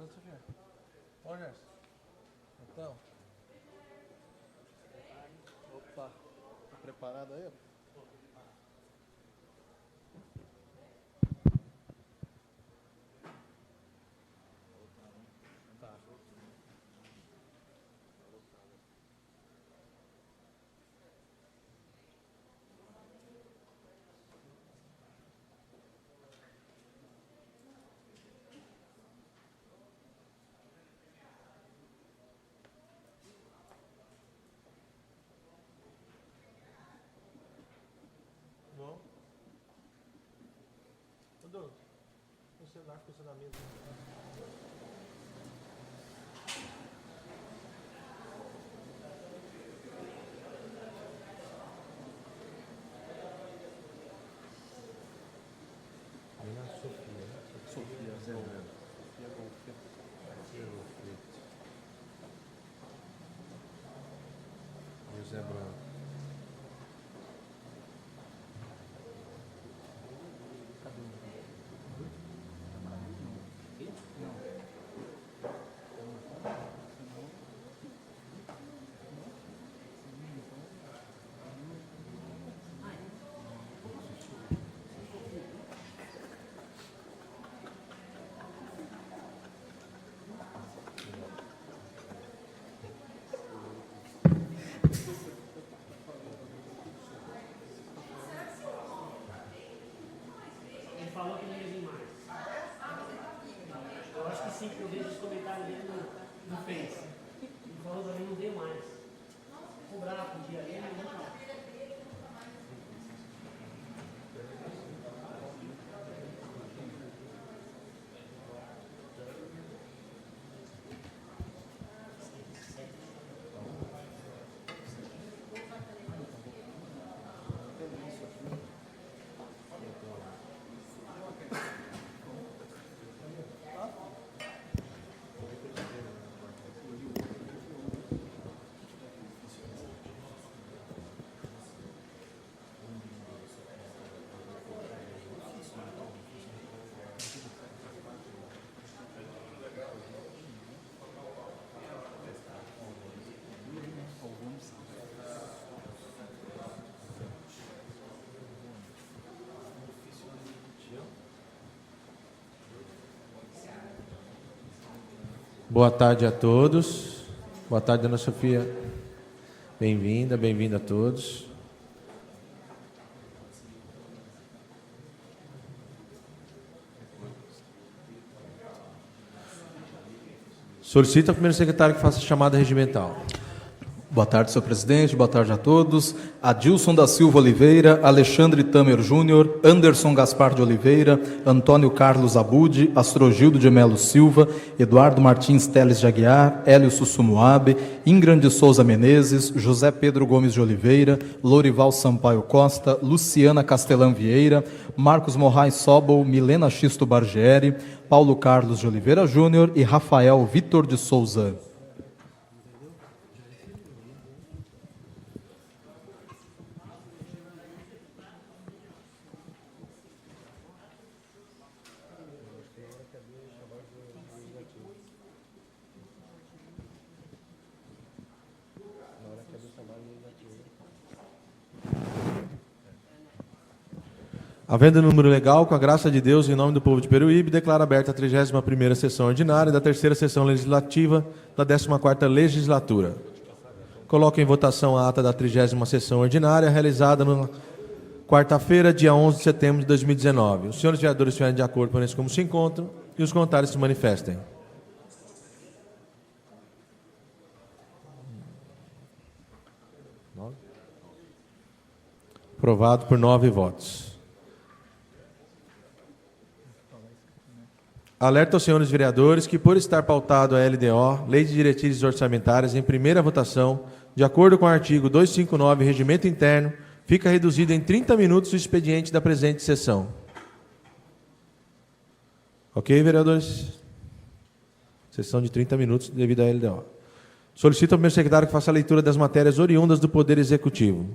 Sofia. Ô, Gerson. Então. Opa. Tá preparado aí? Bom. Ô, Douglas, o celular funciona mesmo. Sofia, Zé Branco. José Branco. Ele falou que não ia vir mais. Eu acho que sim, que eu vejo os comentários dele no Face. Ele falou também não veio mais. Ficou bravo com o dia dele, não tá. Boa tarde a todos. Boa tarde, Dona Sofia. Bem-vinda, bem-vindo a todos. Solicito ao primeiro secretário que faça a chamada regimental. Boa tarde, senhor presidente. Boa tarde a todos. Adilson da Silva Oliveira, Alexandre Tamer Júnior, Anderson Gaspar de Oliveira, Antônio Carlos Abude, Astrogildo de Melo Silva, Eduardo Martins Teles de Aguiar, Hélio Sussumuabe, Ingran de Souza Menezes, José Pedro Gomes de Oliveira, Lorival Sampaio Costa, Luciana Castelã Vieira, Marcos Moraes Sobol, Milena Xisto Bargieri, Paulo Carlos de Oliveira Júnior e Rafael Vitor de Souza. Havendo número legal, com a graça de Deus, em nome do povo de Peruíbe, declaro aberta a 31ª sessão ordinária da terceira sessão legislativa da 14ª legislatura. Coloco em votação a ata da 30ª sessão ordinária, realizada na quarta-feira, dia 11 de setembro de 2019. Os senhores vereadores estiverem de acordo com isso como se encontram e os contrários se manifestem. Aprovado por 9 votos. Alerta aos senhores vereadores que, por estar pautado a LDO, Lei de Diretrizes Orçamentárias, em primeira votação, de acordo com o artigo 259, Regimento Interno, fica reduzido em 30 minutos o expediente da presente sessão. Ok, vereadores? Sessão de 30 minutos devido à LDO. Solicito ao primeiro secretário que faça a leitura das matérias oriundas do Poder Executivo.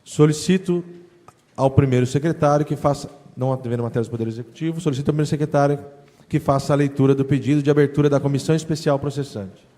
Solicito ao primeiro secretário que faça, não havendo matérias do Poder Executivo, solicito ao primeiro secretário que faça a leitura do pedido de abertura da comissão especial processante.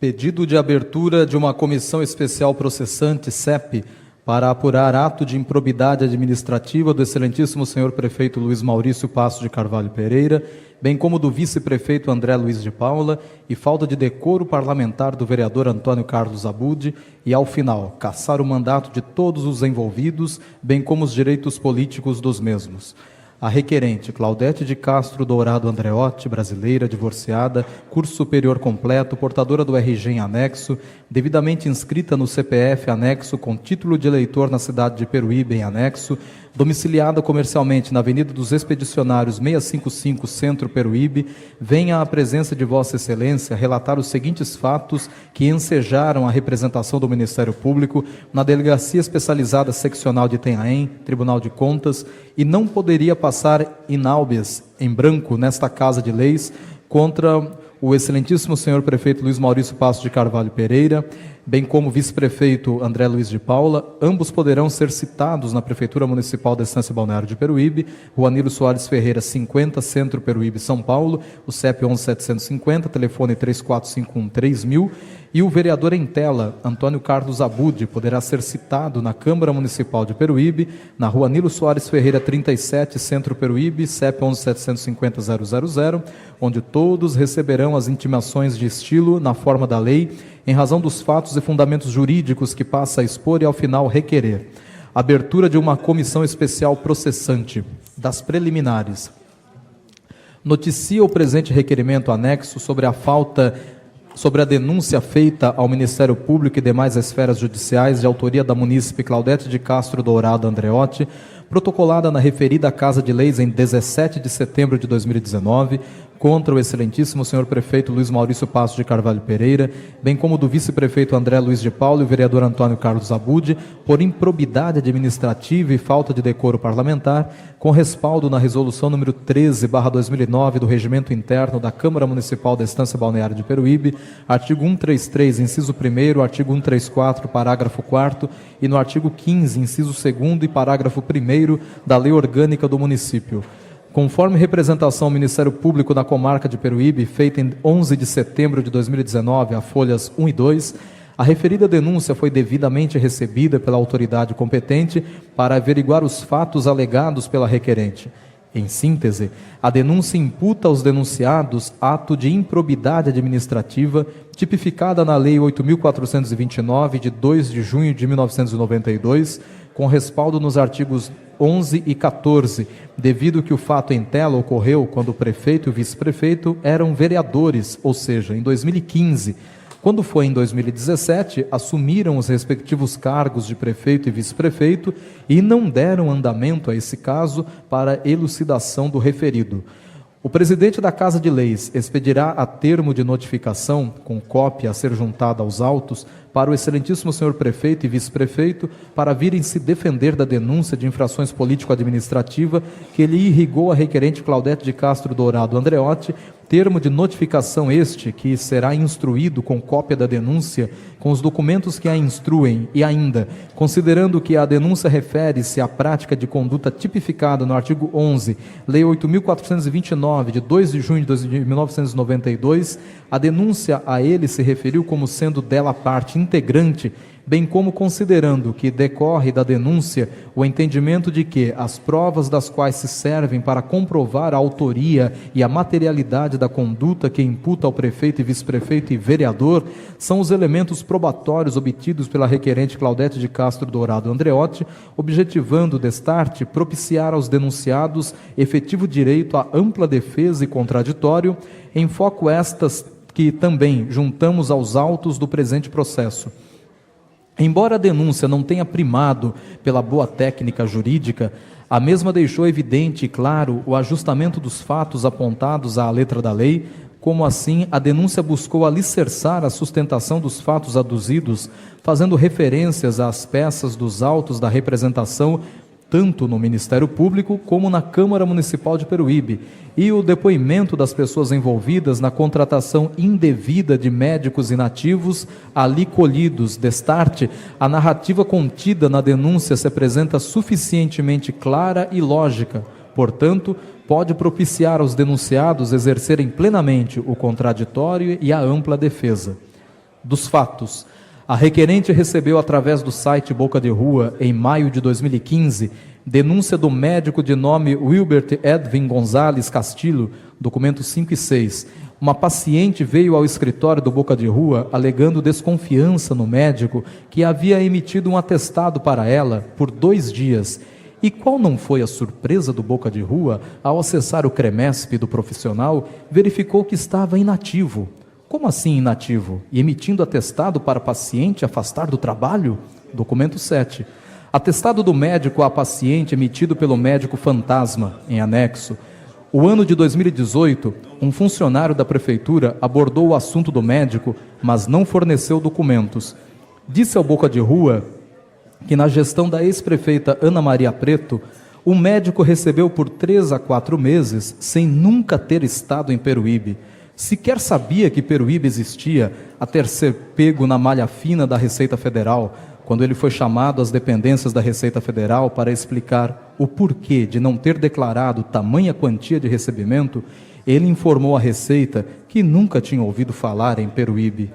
Pedido de abertura de uma comissão especial processante, CEP, para apurar ato de improbidade administrativa do excelentíssimo senhor prefeito Luiz Maurício Passos de Carvalho Pereira, bem como do vice-prefeito André Luiz de Paula, e falta de decoro parlamentar do vereador Antônio Carlos Abud, e, ao final, cassar o mandato de todos os envolvidos, bem como os direitos políticos dos mesmos. A requerente Claudete de Castro Dourado Andreotti, brasileira, divorciada, curso superior completo, portadora do RG em anexo, devidamente inscrita no CPF anexo com título de eleitor na cidade de Peruíbe em anexo, domiciliada comercialmente na Avenida dos Expedicionários 655, Centro Peruíbe, venha à presença de Vossa Excelência relatar os seguintes fatos que ensejaram a representação do Ministério Público na Delegacia Especializada Seccional de Itanhaém, Tribunal de Contas, e não poderia passar inalbes em branco nesta Casa de Leis contra o excelentíssimo senhor prefeito Luiz Maurício Passos de Carvalho Pereira, bem como o vice-prefeito André Luiz de Paula. Ambos poderão ser citados na Prefeitura Municipal da Estância Balneário de Peruíbe, Rua Nilo Soares Ferreira, 50, Centro Peruíbe, São Paulo, o CEP 11750, telefone 3451-3000, e o vereador em tela, Antônio Carlos Abud, poderá ser citado na Câmara Municipal de Peruíbe, na Rua Nilo Soares Ferreira, 37, Centro Peruíbe, CEP 11750-000, onde todos receberão as intimações de estilo na forma da lei, em razão dos fatos e fundamentos jurídicos que passa a expor e, ao final, requerer. Abertura de uma comissão especial processante das preliminares. Noticia o presente requerimento anexo sobre a denúncia feita ao Ministério Público e demais esferas judiciais de autoria da munícipe Claudete de Castro Dourado Andreotti, protocolada na referida Casa de Leis em 17 de setembro de 2019, contra o excelentíssimo senhor prefeito Luiz Maurício Passos de Carvalho Pereira, bem como do vice-prefeito André Luiz de Paula e o vereador Antônio Carlos Abud, por improbidade administrativa e falta de decoro parlamentar, com respaldo na resolução número 13/2009 do Regimento Interno da Câmara Municipal da Estância Balneário de Peruíbe, artigo 133, inciso 1º, artigo 134, parágrafo 4º, e no artigo 15, inciso 2º e parágrafo 1º da Lei Orgânica do Município. Conforme representação ao Ministério Público na comarca de Peruíbe, feita em 11 de setembro de 2019, a folhas 1 e 2, a referida denúncia foi devidamente recebida pela autoridade competente para averiguar os fatos alegados pela requerente. Em síntese, a denúncia imputa aos denunciados ato de improbidade administrativa tipificada na Lei 8.429, de 2 de junho de 1992, com respaldo nos artigos 11 e 14, devido que o fato em tela ocorreu quando o prefeito e o vice-prefeito eram vereadores, ou seja, em 2015. Quando foi em 2017, assumiram os respectivos cargos de prefeito e vice-prefeito e não deram andamento a esse caso para elucidação do referido. O presidente da Casa de Leis expedirá a termo de notificação, com cópia a ser juntada aos autos, para o excelentíssimo senhor prefeito e vice-prefeito, para virem se defender da denúncia de infrações político-administrativa que lhe irrigou a requerente Claudete de Castro Dourado Andreotti, termo de notificação este que será instruído com cópia da denúncia, com os documentos que a instruem, e ainda, considerando que a denúncia refere-se à prática de conduta tipificada no artigo 11, Lei 8.429, de 2 de junho de 1992, a denúncia a ele se referiu como sendo dela parte integrante, bem como considerando que decorre da denúncia o entendimento de que as provas das quais se servem para comprovar a autoria e a materialidade da conduta que imputa ao prefeito e vice-prefeito e vereador são os elementos probatórios obtidos pela requerente Claudete de Castro Dourado Andreotti, objetivando destarte propiciar aos denunciados efetivo direito à ampla defesa e contraditório, em foco estas que também juntamos aos autos do presente processo. Embora a denúncia não tenha primado pela boa técnica jurídica, a mesma deixou evidente e claro o ajustamento dos fatos apontados à letra da lei, como assim a denúncia buscou alicerçar a sustentação dos fatos aduzidos, fazendo referências às peças dos autos da representação, tanto no Ministério Público como na Câmara Municipal de Peruíbe, e o depoimento das pessoas envolvidas na contratação indevida de médicos inativos ali colhidos. Destarte, a narrativa contida na denúncia se apresenta suficientemente clara e lógica, portanto, pode propiciar aos denunciados exercerem plenamente o contraditório e a ampla defesa. Dos fatos, a requerente recebeu através do site Boca de Rua, em maio de 2015, denúncia do médico de nome Wilbert Edwin Gonzalez Castillo, documento 5 e 6. Uma paciente veio ao escritório do Boca de Rua alegando desconfiança no médico que havia emitido um atestado para ela por 2 dias. E qual não foi a surpresa do Boca de Rua ao acessar o CREMESP do profissional, verificou que estava inativo. Como assim inativo? E emitindo atestado para paciente afastar do trabalho? Documento 7. Atestado do médico a paciente emitido pelo médico fantasma, em anexo. O ano de 2018, um funcionário da prefeitura abordou o assunto do médico, mas não forneceu documentos. Disse ao Boca de Rua que na gestão da ex-prefeita Ana Maria Preto, o médico recebeu por 3 a 4 meses sem nunca ter estado em Peruíbe. Sequer sabia que Peruíbe existia, até ser pego na malha fina da Receita Federal, quando ele foi chamado às dependências da Receita Federal para explicar o porquê de não ter declarado tamanha quantia de recebimento, ele informou à Receita que nunca tinha ouvido falar em Peruíbe.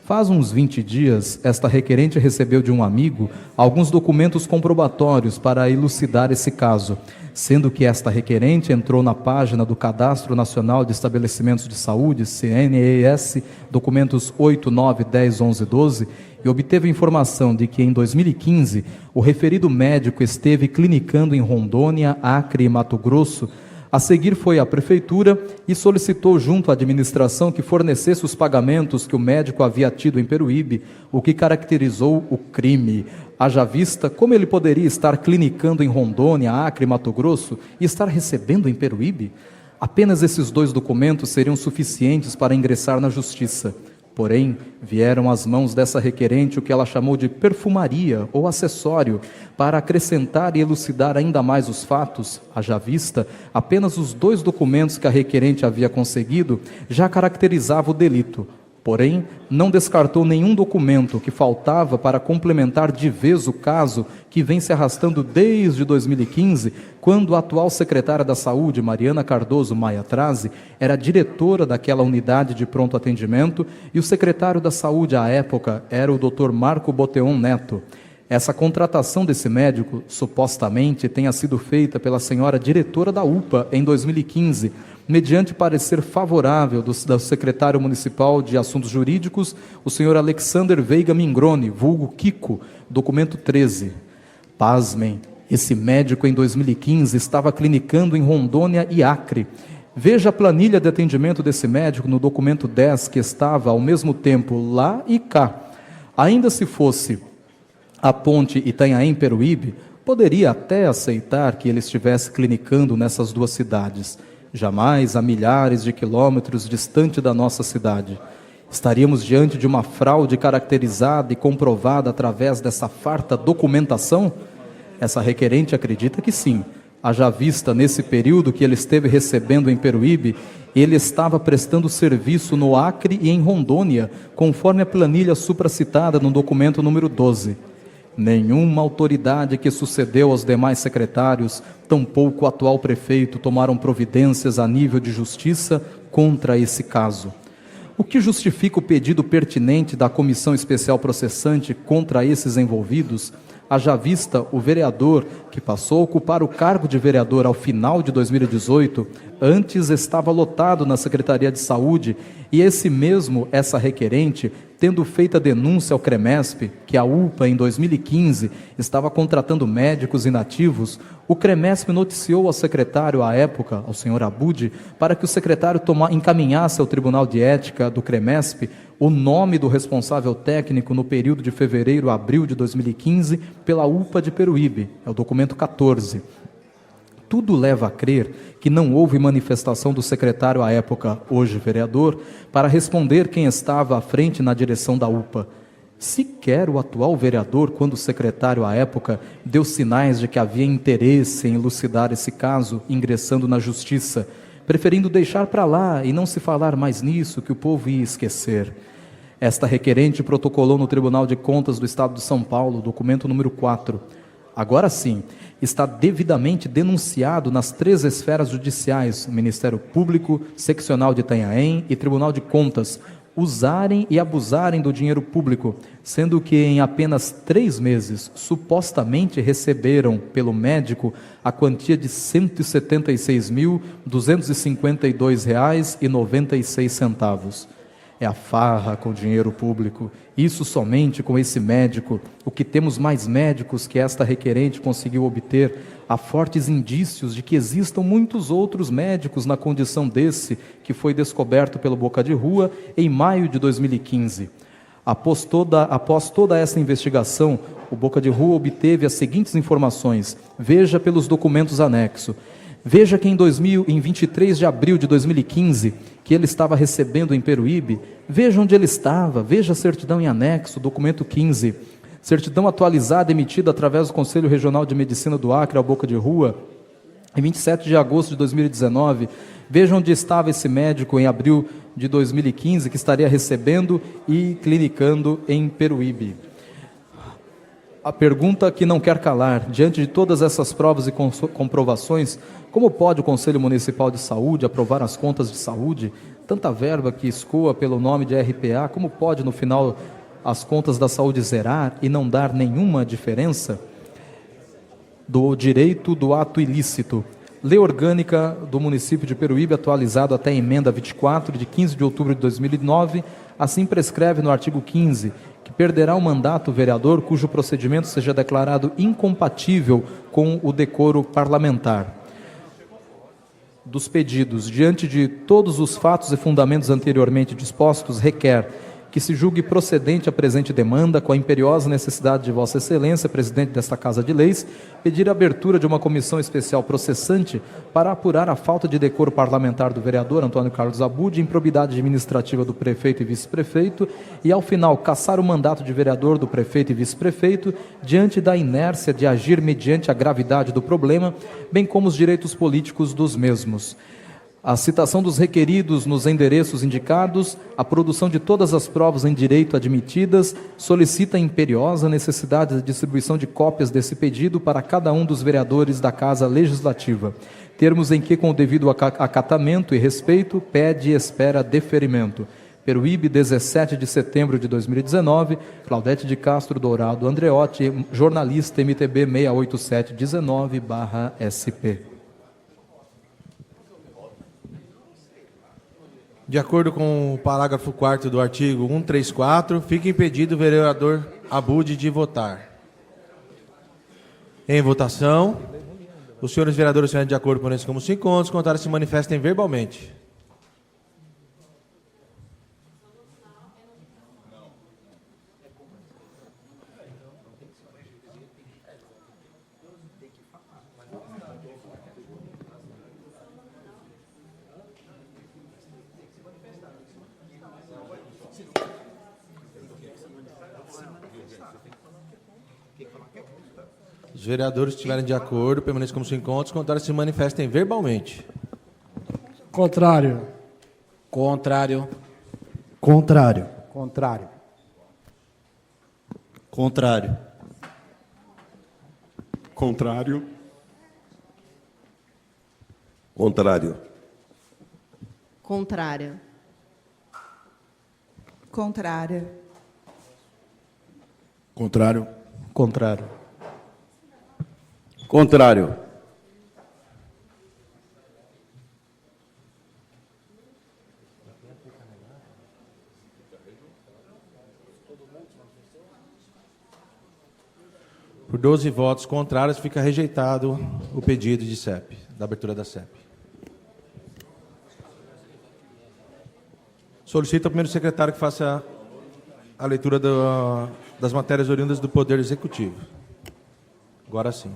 Faz uns 20 dias, esta requerente recebeu de um amigo alguns documentos comprobatórios para elucidar esse caso, sendo que esta requerente entrou na página do Cadastro Nacional de Estabelecimentos de Saúde, CNES, documentos 8, 9, 10, 11 e 12, e obteve informação de que em 2015 o referido médico esteve clinicando em Rondônia, Acre e Mato Grosso. A seguir foi à prefeitura e solicitou junto à administração que fornecesse os pagamentos que o médico havia tido em Peruíbe, o que caracterizou o crime. Haja vista como ele poderia estar clinicando em Rondônia, Acre e Mato Grosso e estar recebendo em Peruíbe? Apenas esses 2 documentos seriam suficientes para ingressar na justiça. Porém, vieram às mãos dessa requerente o que ela chamou de perfumaria ou acessório, para acrescentar e elucidar ainda mais os fatos. Haja vista, apenas os 2 documentos que a requerente havia conseguido já caracterizavam o delito. Porém, não descartou nenhum documento que faltava para complementar de vez o caso que vem se arrastando desde 2015, quando a atual secretária da Saúde, Mariana Cardoso Maia Trazi, era diretora daquela unidade de pronto atendimento e o secretário da Saúde à época era o Dr. Marco Boteon Neto. Essa contratação desse médico, supostamente, tenha sido feita pela senhora diretora da UPA em 2015, mediante parecer favorável do secretário municipal de Assuntos Jurídicos, o senhor Alexander Veiga Mingrone, vulgo Kiko, documento 13. Pasmem, esse médico em 2015 estava clinicando em Rondônia e Acre. Veja a planilha de atendimento desse médico no documento 10, que estava ao mesmo tempo lá e cá. Ainda se fosse a ponte Itanhaém-Peruíbe, poderia até aceitar que ele estivesse clinicando nessas 2 cidades, jamais a milhares de quilômetros distante da nossa cidade. Estaríamos diante de uma fraude caracterizada e comprovada através dessa farta documentação? Essa requerente acredita que sim. Haja vista, nesse período que ele esteve recebendo em Peruíbe, ele estava prestando serviço no Acre e em Rondônia, conforme a planilha supracitada no documento número 12. Nenhuma autoridade que sucedeu aos demais secretários, tampouco o atual prefeito, tomaram providências a nível de justiça contra esse caso. O que justifica o pedido pertinente da Comissão Especial Processante contra esses envolvidos? Haja vista o vereador que passou a ocupar o cargo de vereador ao final de 2018, antes estava lotado na Secretaria de Saúde, e essa requerente, tendo feito a denúncia ao CREMESP, que a UPA em 2015 estava contratando médicos inativos, o CREMESP noticiou ao secretário à época, ao senhor Abud, para que o secretário encaminhasse ao Tribunal de Ética do CREMESP o nome do responsável técnico no período de fevereiro a abril de 2015 pela UPA de Peruíbe, é o documento 14. Tudo leva a crer que não houve manifestação do secretário à época, hoje vereador, para responder quem estava à frente na direção da UPA. Sequer o atual vereador, quando secretário à época, deu sinais de que havia interesse em elucidar esse caso, ingressando na justiça, preferindo deixar para lá e não se falar mais nisso, que o povo ia esquecer. Esta requerente protocolou no Tribunal de Contas do Estado de São Paulo, documento número 4. Agora sim, está devidamente denunciado nas 3 esferas judiciais, Ministério Público, Seccional de Itanhaém e Tribunal de Contas, usarem e abusarem do dinheiro público, sendo que em apenas 3 meses, supostamente receberam pelo médico a quantia de R$ 176.252,96. É a farra com o dinheiro público, isso somente com esse médico. O que temos mais médicos que esta requerente conseguiu obter, há fortes indícios de que existam muitos outros médicos na condição desse, que foi descoberto pelo Boca de Rua em maio de 2015. Após toda essa investigação, o Boca de Rua obteve as seguintes informações, veja pelos documentos anexos. Veja que em 23 de abril de 2015, que ele estava recebendo em Peruíbe, veja onde ele estava, veja a certidão em anexo, documento 15, certidão atualizada emitida através do Conselho Regional de Medicina do Acre ao Boca de Rua, em 27 de agosto de 2019, veja onde estava esse médico em abril de 2015, que estaria recebendo e clinicando em Peruíbe. A pergunta que não quer calar, diante de todas essas provas e comprovações, como pode o Conselho Municipal de Saúde aprovar as contas de saúde, tanta verba que escoa pelo nome de RPA, como pode no final as contas da saúde zerar e não dar nenhuma diferença do direito do ato ilícito? Lei Orgânica do município de Peruíbe, atualizado até a emenda 24, de 15 de outubro de 2009, assim prescreve no artigo 15, que perderá o mandato o vereador cujo procedimento seja declarado incompatível com o decoro parlamentar. Dos pedidos, diante de todos os fatos e fundamentos anteriormente dispostos, requer que se julgue procedente a presente demanda, com a imperiosa necessidade de Vossa Excelência, presidente desta Casa de Leis, pedir a abertura de uma comissão especial processante para apurar a falta de decoro parlamentar do vereador Antônio Carlos Abud, improbidade administrativa do prefeito e vice-prefeito, e ao final cassar o mandato de vereador do prefeito e vice-prefeito, diante da inércia de agir mediante a gravidade do problema, bem como os direitos políticos dos mesmos. A citação dos requeridos nos endereços indicados, a produção de todas as provas em direito admitidas, solicita a imperiosa necessidade da distribuição de cópias desse pedido para cada um dos vereadores da Casa Legislativa, termos em que, com o devido acatamento e respeito, pede e espera deferimento. Peruíbe, 17 de setembro de 2019, Claudete de Castro Dourado Andreotti, jornalista MTB 68719/SP. De acordo com o parágrafo 4º do artigo 134, fica impedido o vereador Abud de votar. Em votação, os senhores vereadores estiverem de acordo com isso como se encontram, contaram se manifestem verbalmente. Os vereadores estiverem de acordo, permaneçam como se encontram, contaram se manifestem verbalmente. Contrário. Contrário. Contrário. Contrário. Contrário. Contrário. Contrário. Contrária. Contrária. Contrário. Contrário. Contrário. Por 12 votos contrários, fica rejeitado o pedido de CEP, da abertura da CEP. Solicito ao primeiro secretário que faça a leitura das matérias oriundas do Poder Executivo. Agora sim.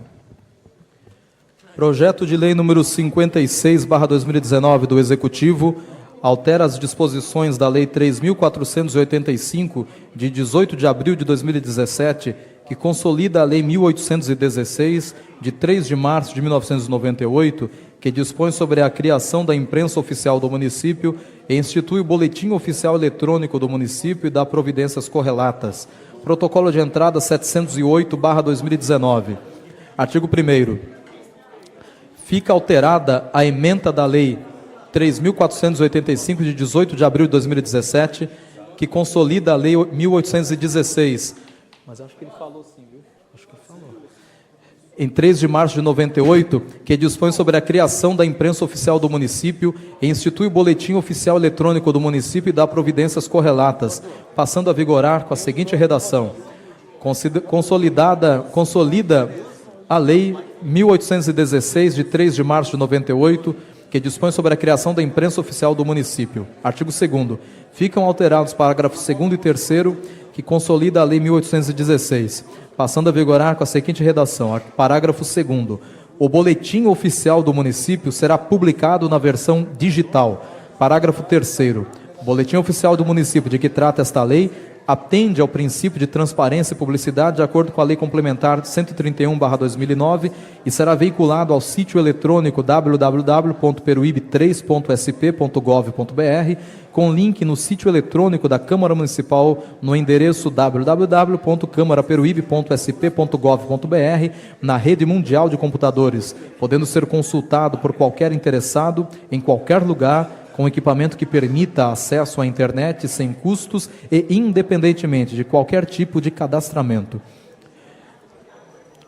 Projeto de Lei número 56/2019 do Executivo, altera as disposições da Lei 3.485, de 18 de abril de 2017, que consolida a Lei 1.816, de 3 de março de 1998, que dispõe sobre a criação da imprensa oficial do município e institui o boletim oficial eletrônico do município e dá providências correlatas. Protocolo de entrada 708/2019. Artigo 1º. Fica alterada a ementa da Lei 3.485, de 18 de abril de 2017, que consolida a Lei 1.816. Mas acho que ele falou sim, viu? Acho que ele falou. Em 3 de março de 98, que dispõe sobre a criação da imprensa oficial do município e institui o boletim oficial eletrônico do município e dá providências correlatas, passando a vigorar com a seguinte redação: consolida a Lei 1.816, de 3 de março de 98, que dispõe sobre a criação da imprensa oficial do município. Artigo 2º. Ficam alterados parágrafos 2º e 3º, que consolida a Lei 1.816, passando a vigorar com a seguinte redação. Parágrafo 2º. O boletim oficial do município será publicado na versão digital. Parágrafo 3º. O boletim oficial do município de que trata esta lei atende ao princípio de transparência e publicidade de acordo com a Lei Complementar 131/2009 e será veiculado ao sítio eletrônico www.peruíbe3.sp.gov.br com link no sítio eletrônico da Câmara Municipal no endereço www.câmaraperuíbe.sp.gov.br na rede mundial de computadores, podendo ser consultado por qualquer interessado em qualquer lugar com equipamento que permita acesso à internet sem custos e independentemente de qualquer tipo de cadastramento.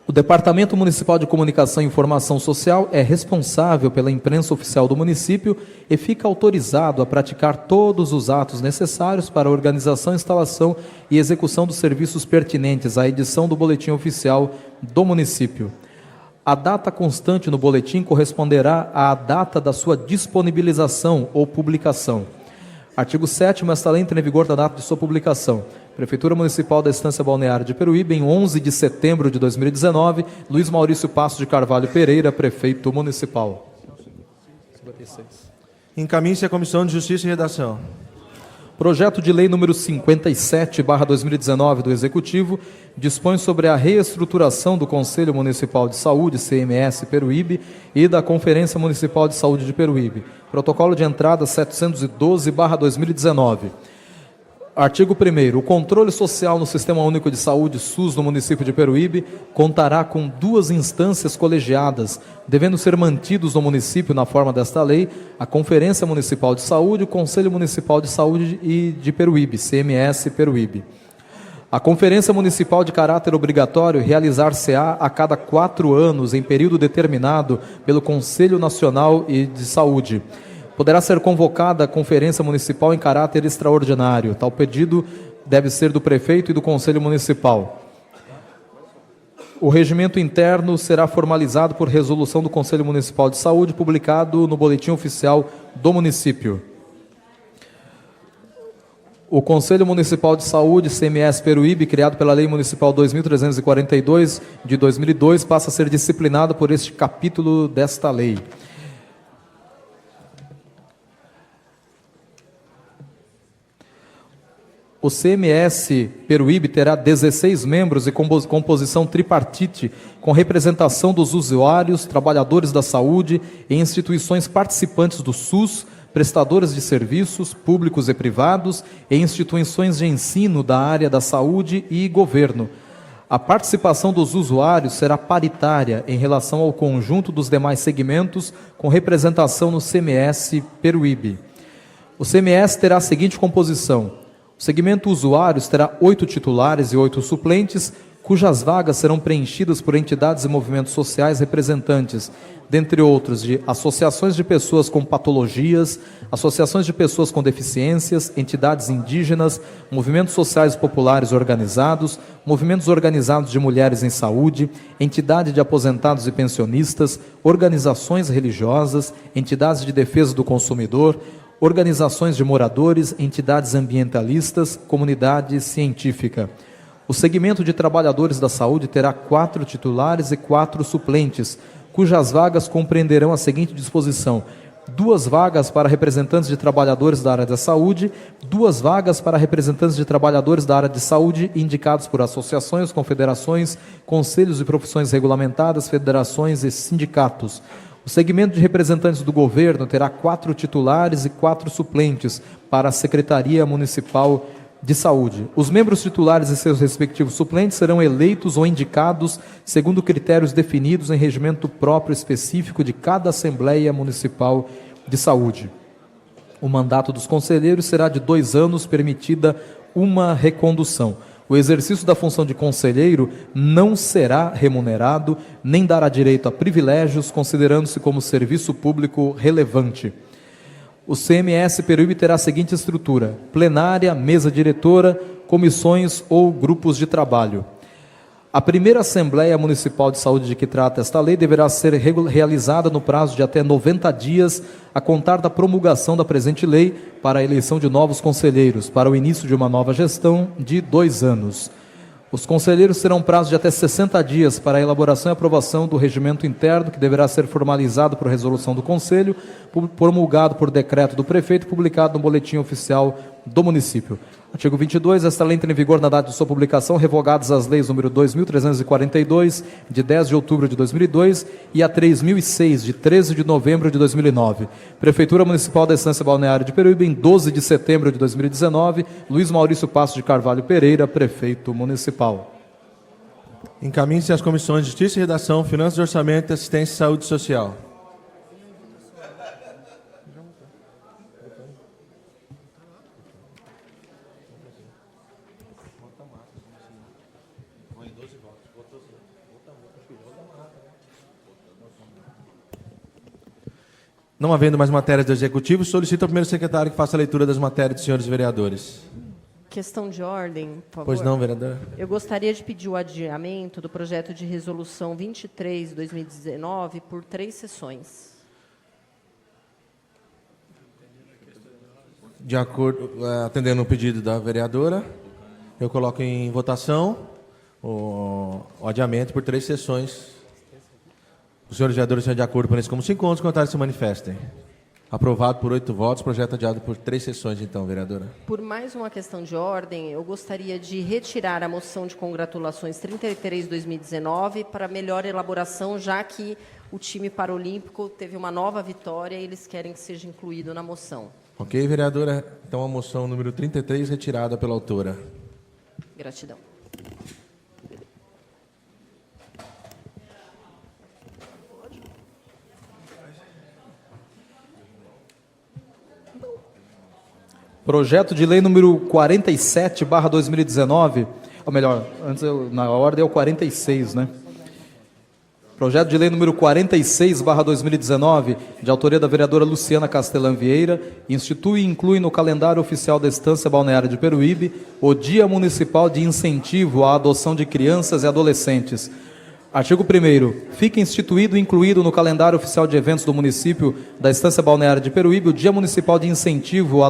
O Departamento Municipal de Comunicação e Informação Social é responsável pela imprensa oficial do município e fica autorizado a praticar todos os atos necessários para a organização, instalação e execução dos serviços pertinentes à edição do boletim oficial do município. A data constante no boletim corresponderá à data da sua disponibilização ou publicação. Artigo 7º. Esta lei entra em vigor da data de sua publicação. Prefeitura Municipal da Estância Balneária de Peruíbe, em 11 de setembro de 2019, Luiz Maurício Passos de Carvalho Pereira, Prefeito Municipal. 56. Encaminhe-se à Comissão de Justiça e Redação. Projeto de Lei número 57/2019 do Executivo dispõe sobre a reestruturação do Conselho Municipal de Saúde, CMS Peruíbe, e da Conferência Municipal de Saúde de Peruíbe. Protocolo de entrada 712/2019. Artigo 1º. O controle social no Sistema Único de Saúde, SUS, no município de Peruíbe, contará com 2 instâncias colegiadas, devendo ser mantidos no município, na forma desta lei, a Conferência Municipal de Saúde e o Conselho Municipal de Saúde de Peruíbe, CMS Peruíbe. A Conferência Municipal de caráter obrigatório realizar-se-á a cada 4 anos, em período determinado pelo Conselho Nacional de Saúde. Poderá ser convocada a conferência municipal em caráter extraordinário. Tal pedido deve ser do prefeito e do Conselho Municipal. O regimento interno será formalizado por resolução do Conselho Municipal de Saúde, publicado no Boletim Oficial do município. O Conselho Municipal de Saúde, CMS Peruíbe, criado pela Lei Municipal 2.342, de 2002, passa a ser disciplinado por este capítulo desta lei. O CMS Peruíbe terá 16 membros e composição tripartite, com representação dos usuários, trabalhadores da saúde e instituições participantes do SUS, prestadores de serviços públicos e privados e instituições de ensino da área da saúde e governo. A participação dos usuários será paritária em relação ao conjunto dos demais segmentos, com representação no CMS Peruíbe. O CMS terá a seguinte composição: o segmento usuários terá 8 titulares e 8 suplentes, cujas vagas serão preenchidas por entidades e movimentos sociais representantes, dentre outros, de associações de pessoas com patologias, associações de pessoas com deficiências, entidades indígenas, movimentos sociais populares organizados, movimentos organizados de mulheres em saúde, entidade de aposentados e pensionistas, organizações religiosas, entidades de defesa do consumidor, organizações de moradores, entidades ambientalistas, comunidade científica. O segmento de trabalhadores da saúde terá 4 titulares e 4 suplentes, cujas vagas compreenderão a seguinte disposição: 2 vagas para representantes de trabalhadores da área da saúde, 2 vagas para representantes de trabalhadores da área de saúde indicados por associações, confederações, conselhos e profissões regulamentadas, federações e sindicatos. O segmento de representantes do governo terá 4 titulares e 4 suplentes para a Secretaria Municipal de Saúde. Os membros titulares e seus respectivos suplentes serão eleitos ou indicados segundo critérios definidos em regimento próprio específico de cada Assembleia Municipal de Saúde. O mandato dos conselheiros será de 2 anos, permitida uma recondução. O exercício da função de conselheiro não será remunerado, nem dará direito a privilégios, considerando-se como serviço público relevante. O CMS Peruíbe terá a seguinte estrutura: plenária, mesa diretora, comissões ou grupos de trabalho. A primeira Assembleia Municipal de Saúde de que trata esta lei deverá ser realizada no prazo de até 90 dias a contar da promulgação da presente lei para a eleição de novos conselheiros, para o início de uma nova gestão de 2 anos. Os conselheiros terão prazo de até 60 dias para a elaboração e aprovação do regimento interno, que deverá ser formalizado por resolução do Conselho, promulgado por decreto do prefeito e publicado no Boletim Oficial do município. Artigo 22. Esta lei entra em vigor na data de sua publicação, revogadas as leis número 2.342, de 10 de outubro de 2002, e a 3.006, de 13 de novembro de 2009. Prefeitura Municipal da Estância Balneária de Peruíbe, em 12 de setembro de 2019. Luiz Maurício Passos de Carvalho Pereira, prefeito municipal. Encaminhe-se às comissões de Justiça e Redação, Finanças e Orçamento, Assistência e Saúde Social. Não havendo mais matérias do Executivo, solicito ao primeiro secretário que faça a leitura das matérias dos senhores vereadores. Questão de ordem, por favor. Pois não, vereador. Eu gostaria de pedir o adiamento do projeto de resolução 23/2019 por 3 sessões. De acordo, atendendo o pedido da vereadora, eu coloco em votação o adiamento por 3 sessões. Os senhores vereadores estão de acordo com isso como 5 pontos, contrários se manifestem. Aprovado por 8 votos, projeto adiado por 3 sessões, então, vereadora. Por mais uma questão de ordem, eu gostaria de retirar a moção de congratulações 33/2019 para melhor elaboração, já que o time paralímpico teve uma nova vitória e eles querem que seja incluído na moção. Ok, vereadora? Então, a moção número 33, retirada pela autora. Gratidão. Projeto de lei número 47/2019, ou melhor, antes na ordem é o 46, né? Projeto de lei número 46/2019, de autoria da vereadora Luciana Castelã Vieira, institui e inclui no calendário oficial da Estância Balneária de Peruíbe o Dia Municipal de Incentivo à Adoção de Crianças e Adolescentes. Artigo 1º. Fica instituído e incluído no calendário oficial de eventos do município da Estância Balneária de Peruíbe o Dia Municipal de Incentivo à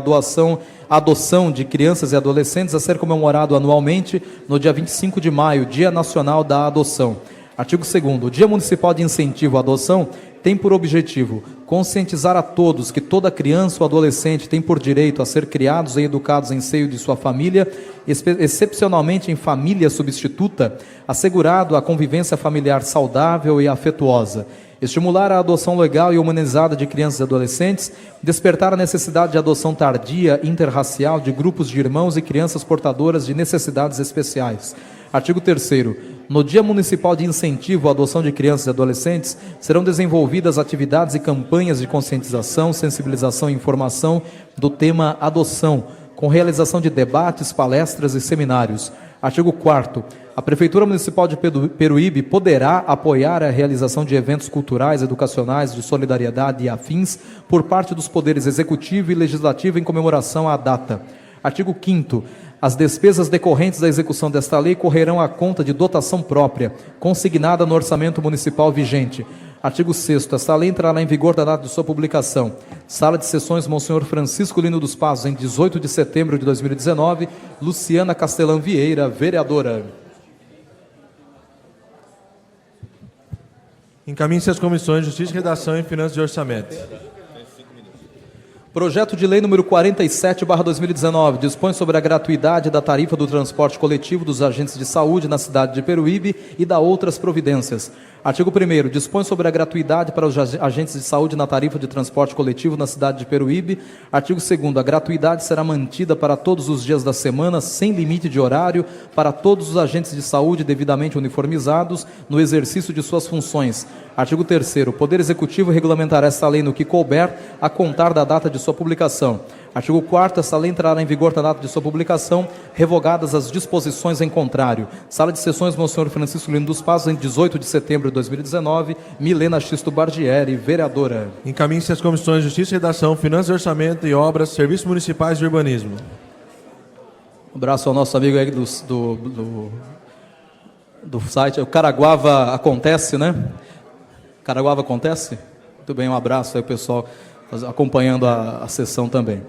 Adoção de Crianças e Adolescentes, a ser comemorado anualmente no dia 25 de maio, Dia Nacional da Adoção. Artigo 2º. O Dia Municipal de Incentivo à Adoção tem por objetivo conscientizar a todos que toda criança ou adolescente tem por direito a ser criados e educados em seio de sua família, excepcionalmente em família substituta, assegurado a convivência familiar saudável e afetuosa, estimular a adoção legal e humanizada de crianças e adolescentes, despertar a necessidade de adoção tardia interracial de grupos de irmãos e crianças portadoras de necessidades especiais. Artigo 3º. No Dia Municipal de Incentivo à Adoção de Crianças e Adolescentes, serão desenvolvidas atividades e campanhas de conscientização, sensibilização e informação do tema adoção, com realização de debates, palestras e seminários. Artigo 4º. A Prefeitura Municipal de Peruíbe poderá apoiar a realização de eventos culturais, educacionais, de solidariedade e afins por parte dos poderes executivo e legislativo em comemoração à data. Artigo 5º. As despesas decorrentes da execução desta lei correrão à conta de dotação própria, consignada no orçamento municipal vigente. Artigo 6º. Esta lei entrará em vigor da data de sua publicação. Sala de Sessões Monsenhor Francisco Lino dos Passos, em 18 de setembro de 2019. Luciana Castelã Vieira, vereadora. Encaminhe-se às comissões de Justiça, Redação e Finanças e Orçamento. Projeto de lei número 47/2019 dispõe sobre a gratuidade da tarifa do transporte coletivo dos agentes de saúde na cidade de Peruíbe e da outras providências. Artigo 1º, dispõe sobre a gratuidade para os agentes de saúde na tarifa de transporte coletivo na cidade de Peruíbe. Artigo 2º, a gratuidade será mantida para todos os dias da semana, sem limite de horário, para todos os agentes de saúde devidamente uniformizados no exercício de suas funções. Artigo 3º, o Poder Executivo regulamentará esta lei no que couber, a contar da data de sua publicação. Artigo 4º, esta lei entrará em vigor na data de sua publicação, revogadas as disposições em contrário. Sala de Sessões, Monsenhor Francisco Lino dos Passos, em 18 de setembro de 2019, Milena Xisto Bardieri, vereadora. Encaminhe-se às comissões de Justiça e Redação, Finanças, Orçamento e Obras, Serviços Municipais e Urbanismo. Um abraço ao nosso amigo aí do site, o Caraguava Acontece, né? Caraguava Acontece? Muito bem, um abraço aí, pessoal, acompanhando a sessão também.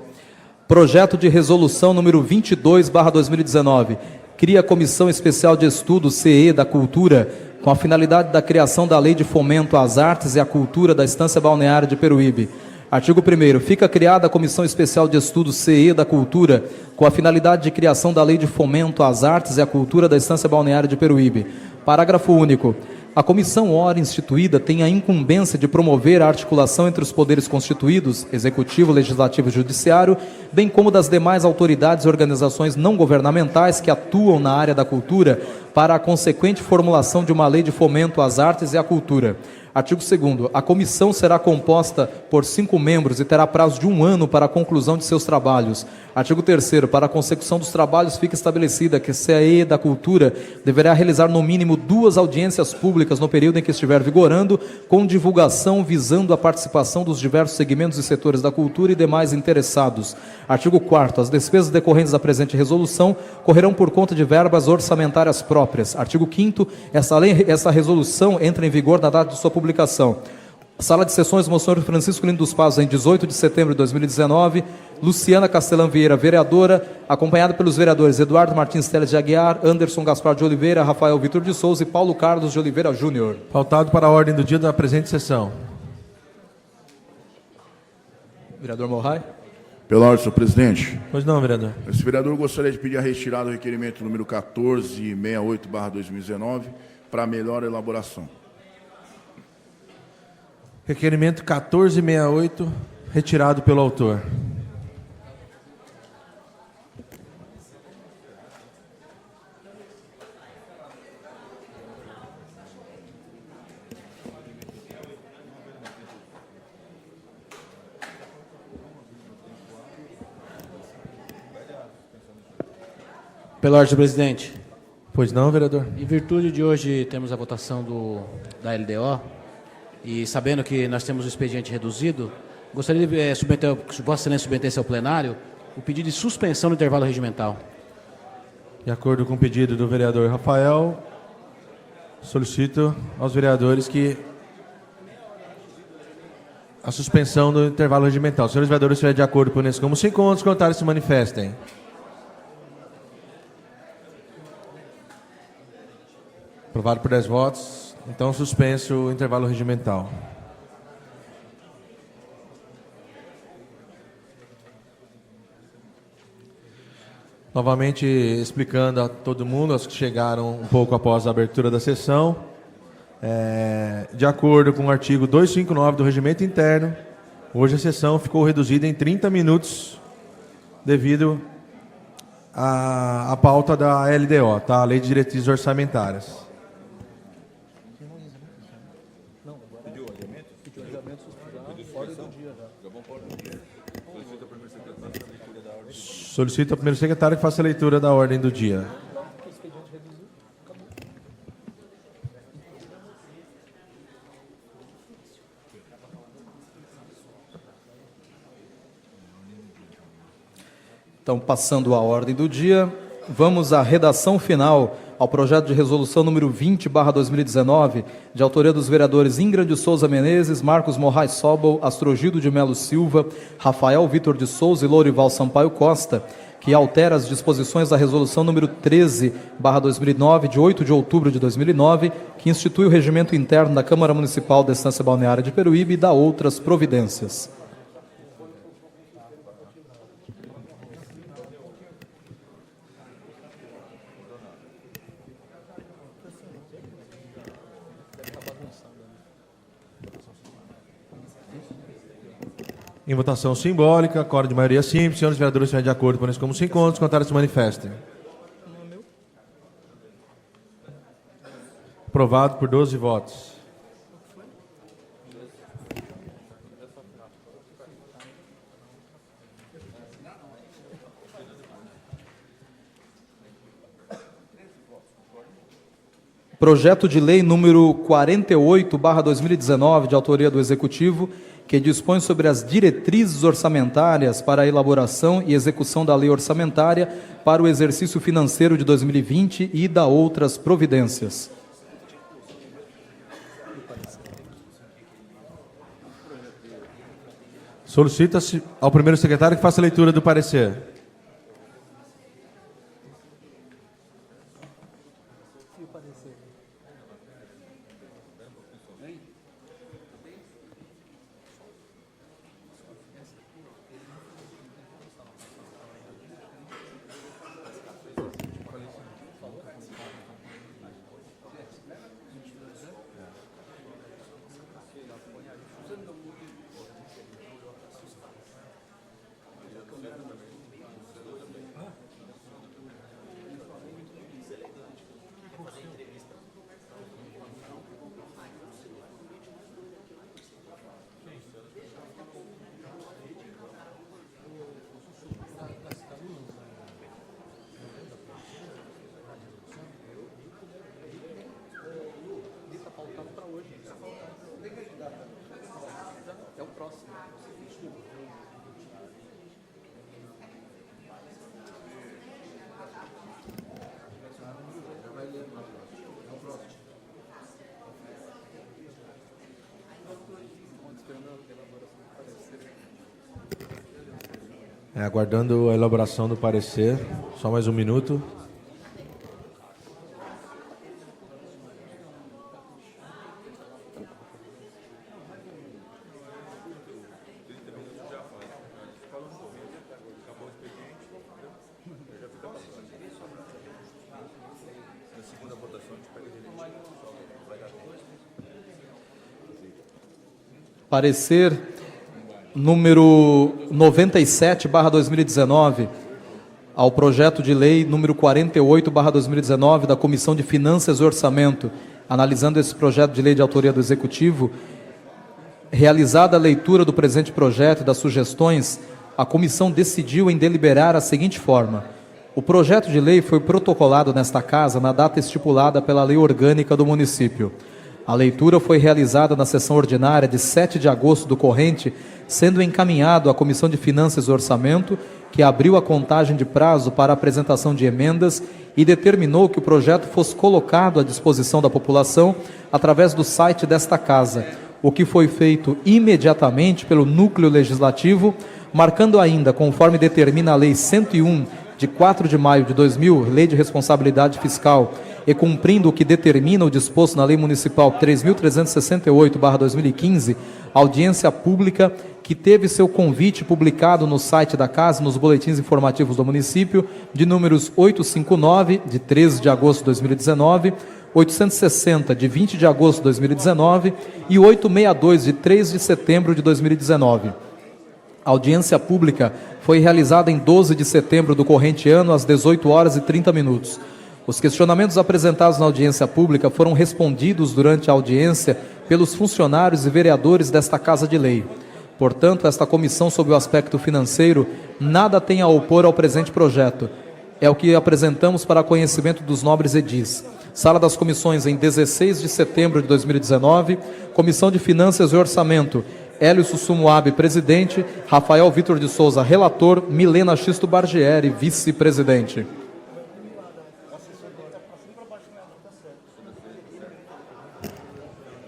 Projeto de resolução número 22/2019. Cria a Comissão Especial de Estudo CE da Cultura com a finalidade da criação da Lei de Fomento às Artes e à Cultura da Estância Balneária de Peruíbe. Artigo 1º. Fica criada a Comissão Especial de Estudo CE da Cultura com a finalidade de criação da Lei de Fomento às Artes e à Cultura da Estância Balneária de Peruíbe. Parágrafo único. A comissão ora instituída tem a incumbência de promover a articulação entre os poderes constituídos, Executivo, Legislativo e Judiciário, bem como das demais autoridades e organizações não governamentais que atuam na área da cultura para a consequente formulação de uma lei de fomento às artes e à cultura. Artigo 2º. A comissão será composta por 5 membros e terá prazo de 1 ano para a conclusão de seus trabalhos. Artigo 3º. Para a consecução dos trabalhos fica estabelecida que a CE da Cultura deverá realizar no mínimo 2 audiências públicas no período em que estiver vigorando, com divulgação visando a participação dos diversos segmentos e setores da cultura e demais interessados. Artigo 4º. As despesas decorrentes da presente resolução correrão por conta de verbas orçamentárias próprias. Artigo 5º. Essa resolução entra em vigor na data de sua publicação. Sala de Sessões, Monsenhor Francisco Lino dos Passos, em 18 de setembro de 2019, Luciana Castelã Vieira, vereadora, acompanhada pelos vereadores Eduardo Martins Teles de Aguiar, Anderson Gaspar de Oliveira, Rafael Vitor de Souza e Paulo Carlos de Oliveira Júnior. Pautado para a ordem do dia da presente sessão. Vereador Morrai. Pela ordem, senhor presidente. Pois não, vereador. Esse vereador gostaria de pedir a retirada do requerimento número 1468/2019 para melhor elaboração. Requerimento 1468, retirado pelo autor. Pela ordem, presidente. Pois não, vereador. Em virtude de hoje temos a votação da LDO, e sabendo que nós temos o expediente reduzido, gostaria de Vossa Excelência submeter ao plenário o pedido de suspensão do intervalo regimental. De acordo com o pedido do vereador Rafael, solicito aos vereadores que a suspensão do intervalo regimental. Senhores vereadores, se estiver de acordo com isso, como 5 ondas contrários se manifestem. Aprovado por 10 votos. Então, suspenso o intervalo regimental. Novamente explicando a todo mundo, aos que chegaram um pouco após a abertura da sessão, de acordo com o artigo 259 do Regimento Interno, hoje a sessão ficou reduzida em 30 minutos devido à pauta da LDO, tá? A Lei de Diretrizes Orçamentárias. Solicito ao primeiro secretário que faça a leitura da ordem do dia. Então, passando a ordem do dia, vamos à redação final ao projeto de resolução número 20/2019, de autoria dos vereadores Ingrid de Souza Menezes, Marcos Moraes Sobol, Astrogildo de Melo Silva, Rafael Vitor de Souza e Lourival Sampaio Costa, que altera as disposições da resolução número 13/2009, de 8 de outubro de 2009, que institui o regimento interno da Câmara Municipal da Estância Balneária de Peruíbe e dá outras providências. Em votação simbólica, quórum de maioria simples. Senhores vereadores, se estiverem de acordo, por isso como se encontram, os contrários se manifestem. Aprovado por 12 votos. Projeto de lei número 48/2019, de autoria do Executivo, que dispõe sobre as diretrizes orçamentárias para a elaboração e execução da lei orçamentária para o exercício financeiro de 2020 e da outras providências. Solicita-se ao primeiro secretário que faça a leitura do parecer. Aguardando a elaboração do parecer, só mais um minuto. Parecer número 97/2019, ao projeto de lei número 48/2019 da Comissão de Finanças e Orçamento. Analisando esse projeto de lei de autoria do Executivo, realizada a leitura do presente projeto e das sugestões, a comissão decidiu em deliberar a seguinte forma: o projeto de lei foi protocolado nesta Casa na data estipulada pela Lei Orgânica do Município. A leitura foi realizada na sessão ordinária de 7 de agosto do corrente, sendo encaminhado à Comissão de Finanças e Orçamento, que abriu a contagem de prazo para a apresentação de emendas e determinou que o projeto fosse colocado à disposição da população através do site desta Casa, o que foi feito imediatamente pelo Núcleo Legislativo, marcando ainda, conforme determina a Lei 101, de 4 de maio de 2000, Lei de Responsabilidade Fiscal, e cumprindo o que determina o disposto na Lei Municipal 3.368/2015, audiência pública que teve seu convite publicado no site da Casa e nos boletins informativos do município, de números 859, de 13 de agosto de 2019, 860, de 20 de agosto de 2019 e 862, de 3 de setembro de 2019. A audiência pública foi realizada em 12 de setembro do corrente ano, às 18h30. Os questionamentos apresentados na audiência pública foram respondidos durante a audiência pelos funcionários e vereadores desta Casa de Lei. Portanto, esta comissão, sob o aspecto financeiro, nada tem a opor ao presente projeto. É o que apresentamos para conhecimento dos nobres edis. Sala das Comissões, em 16 de setembro de 2019, Comissão de Finanças e Orçamento, Hélio Sussumuabe, presidente, Rafael Vitor de Souza, relator, Milena Xisto Bargieri, vice-presidente.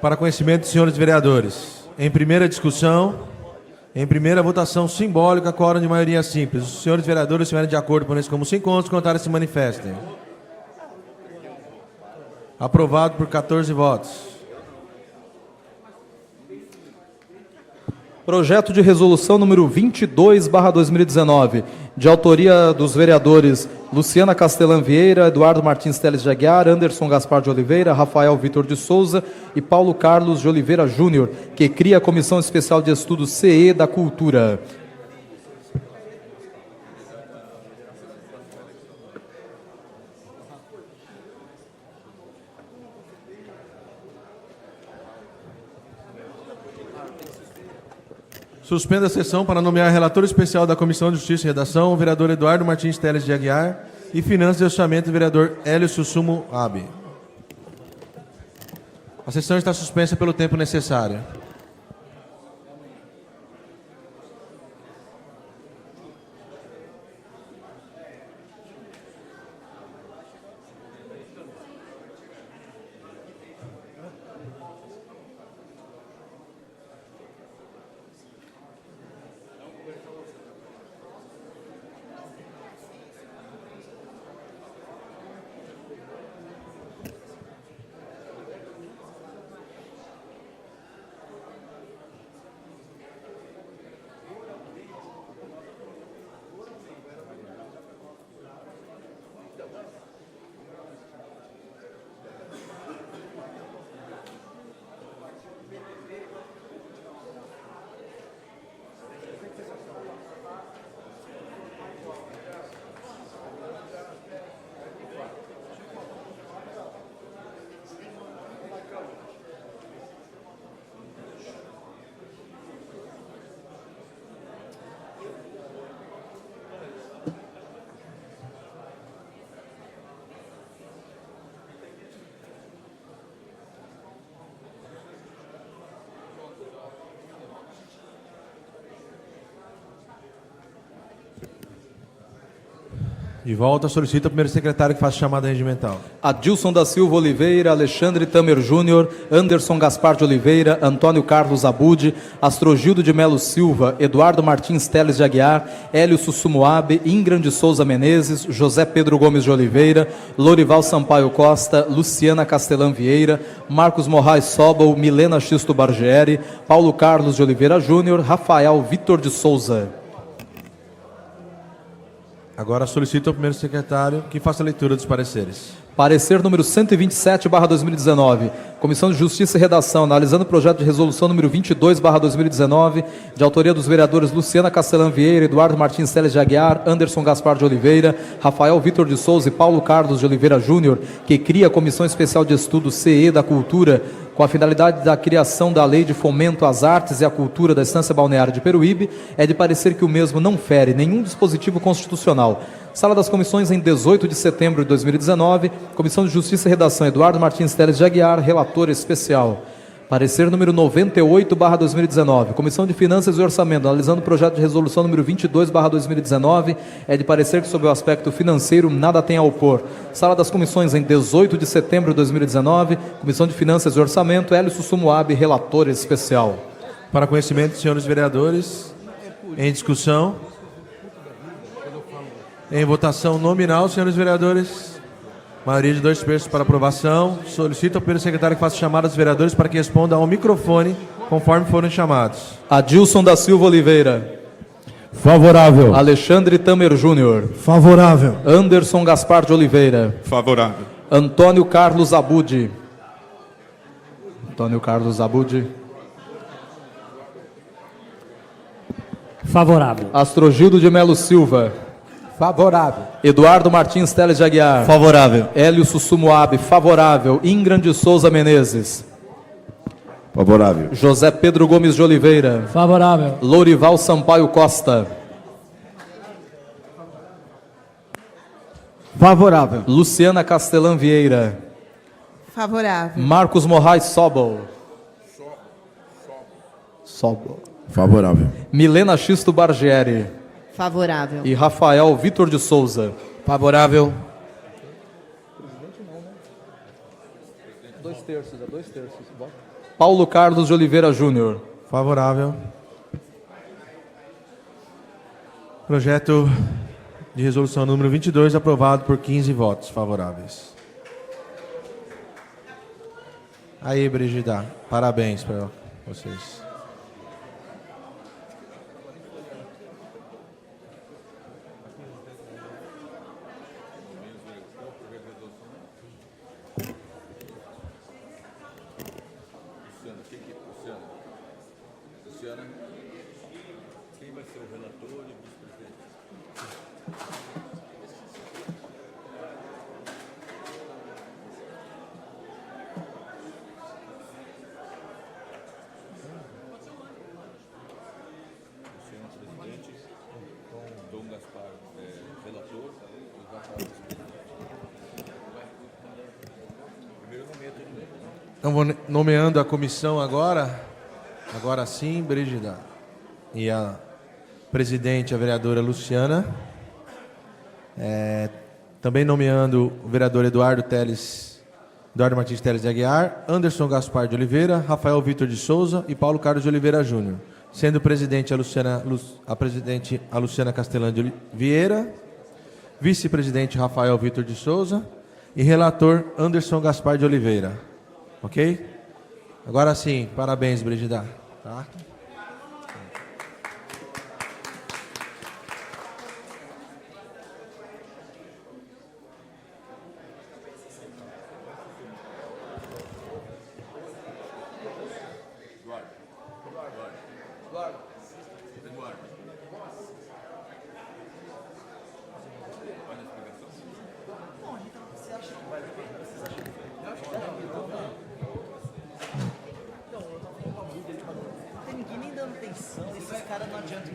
Para conhecimento dos senhores vereadores, em primeira discussão, em primeira votação simbólica, quórum de maioria simples. Os senhores vereadores estiverem de acordo com isso como se encontram, os contrários se manifestem. Aprovado por 14 votos. Projeto de resolução número 22/2019, de autoria dos vereadores Luciana Castelã Vieira, Eduardo Martins Teles de Aguiar, Anderson Gaspar de Oliveira, Rafael Vitor de Souza e Paulo Carlos de Oliveira Júnior, que cria a Comissão Especial de Estudos CE da Cultura. Suspenda a sessão para nomear relator especial da Comissão de Justiça e Redação, o vereador Eduardo Martins Teles de Aguiar, e Finanças e Orçamento, o vereador Hélio Sussumo Abi. A sessão está suspensa pelo tempo necessário. De volta, solicito ao primeiro secretário que faça chamada regimental. Adilson da Silva Oliveira, Alexandre Tamer Júnior, Anderson Gaspar de Oliveira, Antônio Carlos Abude, Astrogildo de Melo Silva, Eduardo Martins Teles de Aguiar, Hélio Sussumoabe, Ingram de Souza Menezes, José Pedro Gomes de Oliveira, Lorival Sampaio Costa, Luciana Castelã Vieira, Marcos Moraes Sobol, Milena Xisto Bargieri, Paulo Carlos de Oliveira Júnior, Rafael Vitor de Souza. Agora solicito ao primeiro secretário que faça a leitura dos pareceres. Parecer número 127/2019, Comissão de Justiça e Redação, analisando o projeto de resolução número 22/2019, de autoria dos vereadores Luciana Castelã Vieira, Eduardo Martins Teles de Aguiar, Anderson Gaspar de Oliveira, Rafael Vitor de Souza e Paulo Carlos de Oliveira Júnior, que cria a Comissão Especial de Estudos CE da Cultura, com a finalidade da criação da Lei de Fomento às Artes e à Cultura da Estância Balneária de Peruíbe, é de parecer que o mesmo não fere nenhum dispositivo constitucional. Sala das Comissões, em 18 de setembro de 2019, Comissão de Justiça e Redação, Eduardo Martins Teles de Aguiar, relator especial. Parecer número 98/2019, Comissão de Finanças e Orçamento, analisando o projeto de resolução número 22/2019, é de parecer que, sob o aspecto financeiro, nada tem a opor. Sala das Comissões, em 18 de setembro de 2019, Comissão de Finanças e Orçamento, Hélio Sussumoabe, relator especial. Para conhecimento dos senhores vereadores, em discussão, em votação nominal, senhores vereadores, maioria de 2/3 para aprovação. Solicito ao primeiro secretário que faça chamada dos vereadores para que respondam ao microfone, conforme forem chamados. Adilson da Silva Oliveira. Favorável. Alexandre Tamer Júnior. Favorável. Anderson Gaspar de Oliveira. Favorável. Antônio Carlos Abude. Antônio Carlos Abude. Favorável. Astrogildo de Melo Silva. Favorável. Eduardo Martins Teles de Aguiar. Favorável. Hélio Sussumoabe, favorável. Ingram de Souza Menezes. Favorável. José Pedro Gomes de Oliveira. Favorável. Lorival Sampaio Costa. Favorável. Luciana Castelã Vieira. Favorável. Marcos Moraes Sobol. Favorável. Milena Xisto Bargieri. Favorável. E Rafael Vitor de Souza. Favorável. 2/3. Paulo Carlos de Oliveira Júnior. Favorável. Projeto de resolução número 22, aprovado por 15 votos favoráveis. Aí, Brigida, parabéns para vocês. Então, vou nomeando a comissão agora. Agora sim, Brígida. E a presidente, a vereadora Luciana. Também nomeando o vereador Eduardo Martins Teles de Aguiar, Anderson Gaspar de Oliveira, Rafael Vitor de Souza e Paulo Carlos de Oliveira Júnior. Sendo presidente a presidente a Luciana Castelã de Vieira, vice-presidente Rafael Vitor de Souza e relator Anderson Gaspar de Oliveira. Ok? Agora sim, parabéns, Brígida. Tá?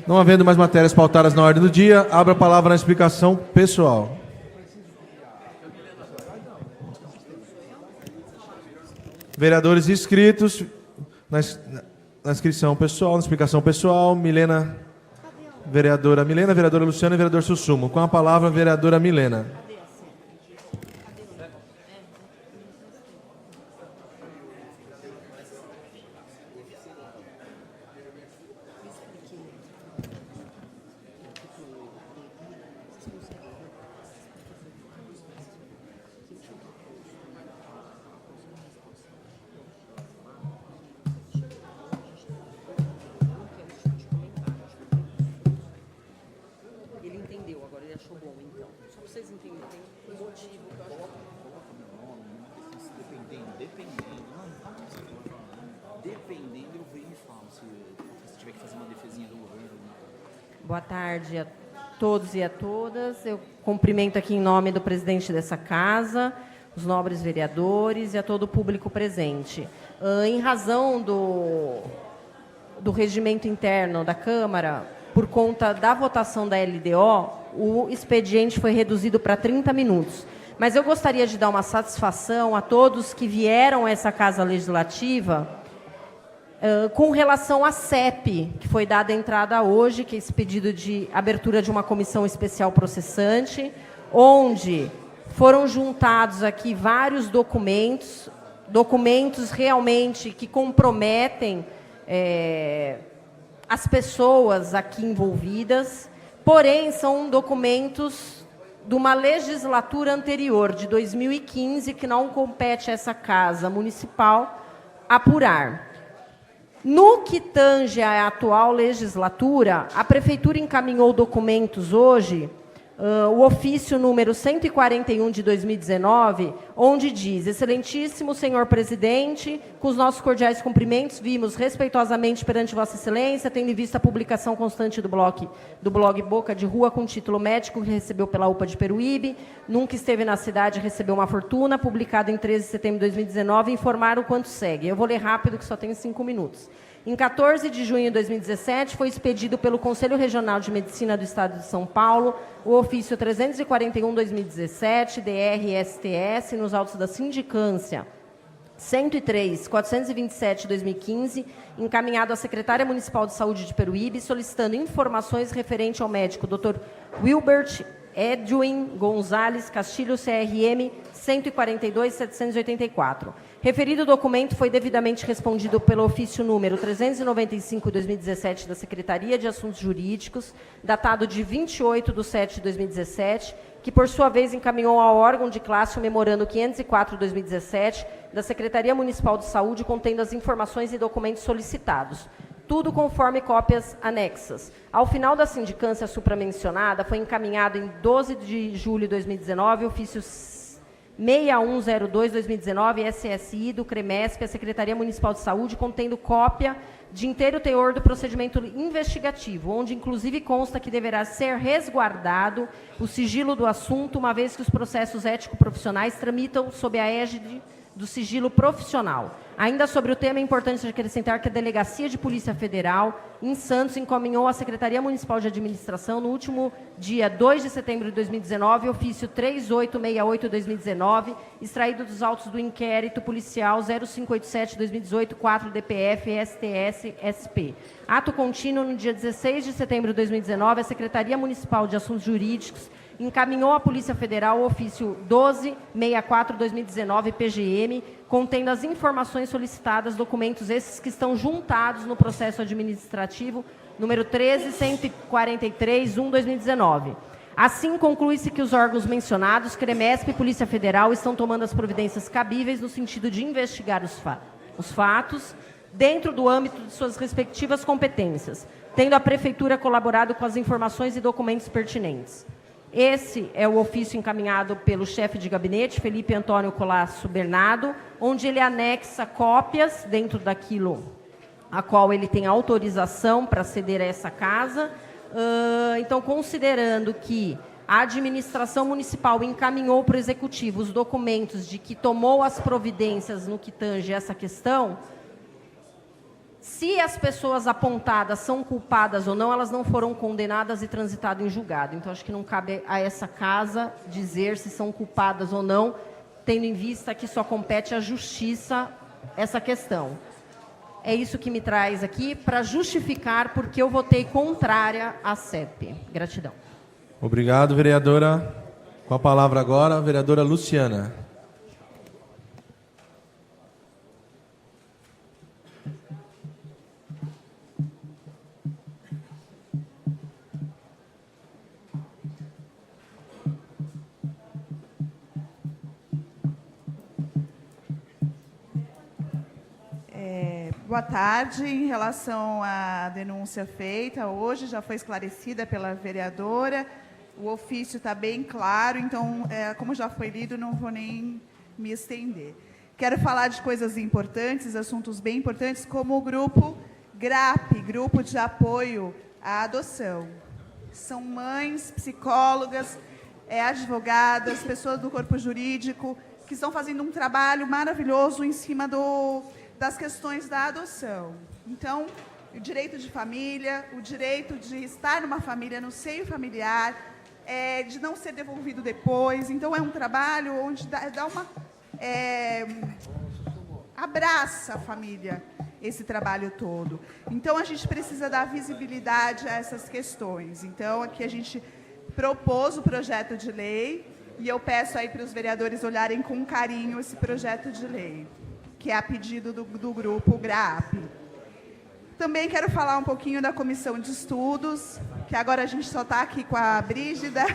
Não havendo mais matérias pautadas na ordem do dia, abro a palavra na explicação pessoal. Vereadores inscritos na inscrição pessoal, na explicação pessoal, vereadora Luciana e vereador Sussumo. Com a palavra, vereadora Milena. Ele entendeu, agora ele achou bom, então. Só para vocês entenderem, tem um motivo que eu acho Dependendo, eu venho e falo. Se tiver que fazer uma defesinha do governo. Boa tarde a todos e a todas. Eu cumprimento aqui em nome do presidente dessa casa, os nobres vereadores e a todo o público presente. Em razão do regimento interno da Câmara, por conta da votação da LDO, o expediente foi reduzido para 30 minutos. Mas eu gostaria de dar uma satisfação a todos que vieram a essa Casa Legislativa com relação à CEP, que foi dada entrada hoje, que é esse pedido de abertura de uma comissão especial processante, onde foram juntados aqui vários documentos realmente que comprometem as pessoas aqui envolvidas, porém são documentos de uma legislatura anterior, de 2015, que não compete a essa Casa Municipal apurar. No que tange à atual legislatura, a Prefeitura encaminhou documentos hoje, o ofício número 141 de 2019, onde diz: Excelentíssimo senhor presidente, com os nossos cordiais cumprimentos, vimos respeitosamente perante Vossa Excelência, tendo em vista a publicação constante do blog Boca de Rua, com título médico, que recebeu pela UPA de Peruíbe, nunca esteve na cidade, recebeu uma fortuna, publicado em 13 de setembro de 2019, informar o quanto segue. Eu vou ler rápido, que só tenho 5 minutos. Em 14 de junho de 2017, foi expedido pelo Conselho Regional de Medicina do Estado de São Paulo o ofício 341/2017, DR-STS, nos autos da sindicância 103/427/2015, encaminhado à Secretária Municipal de Saúde de Peruíbe, solicitando informações referente ao médico Dr. Wilbert Edwin Gonzalez Castilho, CRM 142.784. Referido documento foi devidamente respondido pelo ofício número 395/2017 da Secretaria de Assuntos Jurídicos, datado de 28/7/2017, que, por sua vez, encaminhou ao órgão de classe o memorando 504/2017 da Secretaria Municipal de Saúde, contendo as informações e documentos solicitados. Tudo conforme cópias anexas. Ao final da sindicância supramencionada, foi encaminhado em 12 de julho de 2019 o ofício 6102/2019 SSI do CREMESP, a Secretaria Municipal de Saúde, contendo cópia de inteiro teor do procedimento investigativo, onde inclusive consta que deverá ser resguardado o sigilo do assunto, uma vez que os processos ético-profissionais tramitam sob a égide do sigilo profissional. Ainda sobre o tema, é importante acrescentar que a Delegacia de Polícia Federal, em Santos, encaminhou à Secretaria Municipal de Administração, no último dia 2 de setembro de 2019, ofício 3868-2019, extraído dos autos do inquérito policial 0587-2018, 4 DPF STS-SP. Ato contínuo, no dia 16 de setembro de 2019, a Secretaria Municipal de Assuntos Jurídicos encaminhou à Polícia Federal o ofício 1264-2019 PGM, contendo as informações solicitadas, documentos esses que estão juntados no processo administrativo número 13143/2019. Assim, conclui-se que os órgãos mencionados, CREMESP e Polícia Federal, estão tomando as providências cabíveis no sentido de investigar os fatos dentro do âmbito de suas respectivas competências, tendo a Prefeitura colaborado com as informações e documentos pertinentes. Esse é o ofício encaminhado pelo chefe de gabinete, Felipe Antônio Colasso Bernardo, onde ele anexa cópias dentro daquilo a qual ele tem autorização para ceder a essa casa. Então, considerando que a administração municipal encaminhou para o executivo os documentos de que tomou as providências no que tange essa questão, se as pessoas apontadas são culpadas ou não, elas não foram condenadas e transitadas em julgado. Então, acho que não cabe a essa casa dizer se são culpadas ou não, tendo em vista que só compete à justiça essa questão. É isso que me traz aqui para justificar porque eu votei contrária à CEP. Gratidão. Obrigado, vereadora. Com a palavra agora, a vereadora Luciana. Boa tarde. Em relação à denúncia feita hoje, já foi esclarecida pela vereadora, o ofício está bem claro, então, como já foi lido, não vou nem me estender. Quero falar de coisas importantes, assuntos bem importantes, como o grupo GRAP, Grupo de Apoio à Adoção. São mães, psicólogas, advogadas, pessoas do corpo jurídico, que estão fazendo um trabalho maravilhoso em cima das questões da adoção. Então, o direito de família, o direito de estar numa família, no seio familiar, de não ser devolvido depois. Então, é um trabalho onde dá uma... abraça a família, esse trabalho todo. Então, a gente precisa dar visibilidade a essas questões. Então, aqui a gente propôs o projeto de lei e eu peço aí para os vereadores olharem com carinho esse projeto de lei, que é a pedido do grupo GRAP. Também quero falar um pouquinho da comissão de estudos, que agora a gente só está aqui com a Brígida,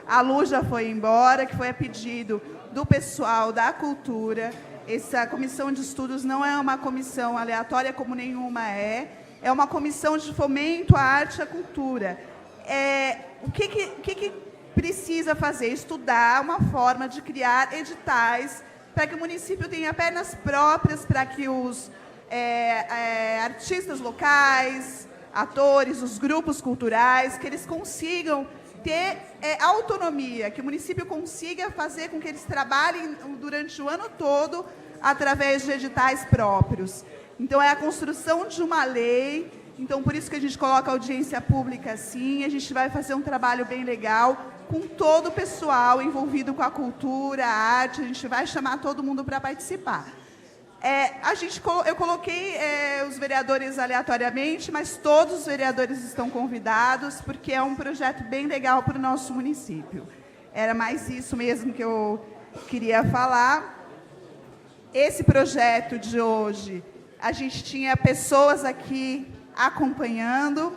a Lu já foi embora, que foi a pedido do pessoal da cultura. Essa comissão de estudos não é uma comissão aleatória como nenhuma é uma comissão de fomento à arte e à cultura. O que precisa fazer? Estudar uma forma de criar editais para que o município tenha pernas próprias, para que os artistas locais, atores, os grupos culturais, que eles consigam ter autonomia, que o município consiga fazer com que eles trabalhem durante o ano todo através de editais próprios. Então, é a construção de uma lei. Então, por isso que a gente coloca audiência pública assim, a gente vai fazer um trabalho bem legal com todo o pessoal envolvido com a cultura, a arte, a gente vai chamar todo mundo para participar. Eu coloquei os vereadores aleatoriamente, mas todos os vereadores estão convidados, porque é um projeto bem legal para o nosso município. Era mais isso mesmo que eu queria falar. Esse projeto de hoje, a gente tinha pessoas aqui acompanhando.